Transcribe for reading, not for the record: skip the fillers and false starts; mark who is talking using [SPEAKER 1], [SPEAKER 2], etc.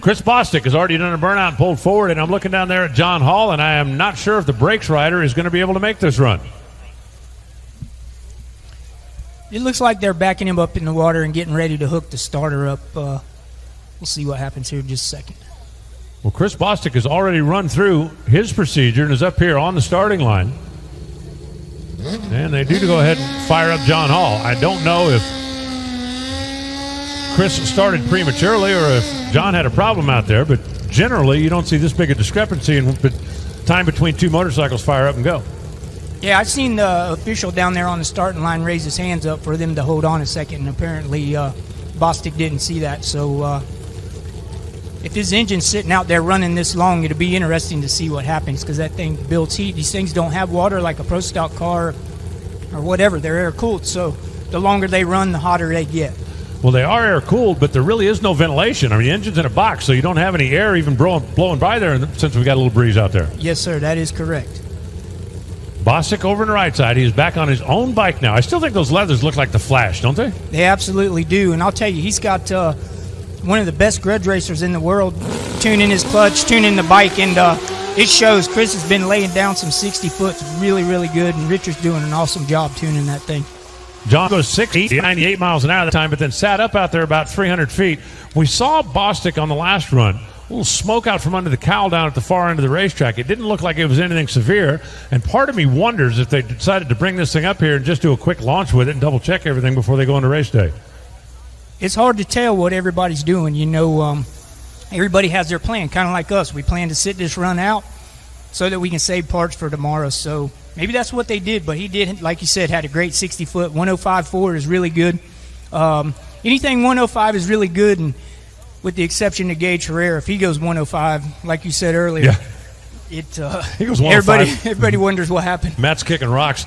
[SPEAKER 1] Chris Bostick has already done a burnout and pulled forward, and I'm looking down there at John Hall, and I am not sure if the brakes rider is going to be able to make this run.
[SPEAKER 2] It looks like they're backing him up in the water and getting ready to hook the starter up. We'll see what happens here in just a second.
[SPEAKER 1] Well, Chris Bostick has already run through his procedure and is up here on the starting line. And they do go ahead and fire up John Hall. I don't know if Chris started prematurely or if John had a problem out there, but generally you don't see this big a discrepancy in the time between two motorcycles fire up and go.
[SPEAKER 2] Yeah, I've seen the official down there on the starting line raise his hands up for them to hold on a second, and apparently Bostick didn't see that. So if his engine's sitting out there running this long, it'll be interesting to see what happens, because that thing builds heat. These things don't have water like a Pro Stock car or whatever. They're air-cooled, so the longer they run, the hotter they get.
[SPEAKER 1] Well, they are air-cooled, but there really is no ventilation. I mean, the engine's in a box, so you don't have any air even blowing by there since we've got a little breeze out there.
[SPEAKER 2] Yes, sir, that is correct.
[SPEAKER 1] Bostick over on the right side. He's back on his own bike now. I still think those leathers look like the Flash, don't they?
[SPEAKER 2] They absolutely do, and I'll tell you, he's got one of the best grudge racers in the world tuning his clutch, tuning the bike, and it shows. Chris has been laying down some 60 foots really, really good, and Richard's doing an awesome job tuning that thing.
[SPEAKER 1] John goes 60, 98 miles an hour at the time, but then sat up out there about 300 feet. We saw Bostick on the last run. A little smoke out from under the cowl down at the far end of the racetrack. It didn't look like it was anything severe, and part of me wonders if they decided to bring this thing up here and just do a quick launch with it and double-check everything before they go into race day.
[SPEAKER 2] It's hard to tell what everybody's doing. You know, everybody has their plan, kind of like us. We plan to sit this run out so that we can save parts for tomorrow. So maybe that's what they did, but he did, like you said, had a great 60-foot. 105.4 is really good. Anything 105 is really good, and with the exception of Gage Herrera, if he goes 105, like you said earlier,
[SPEAKER 1] he goes 105.
[SPEAKER 2] Everybody wonders what happened.
[SPEAKER 1] Matt's kicking rocks.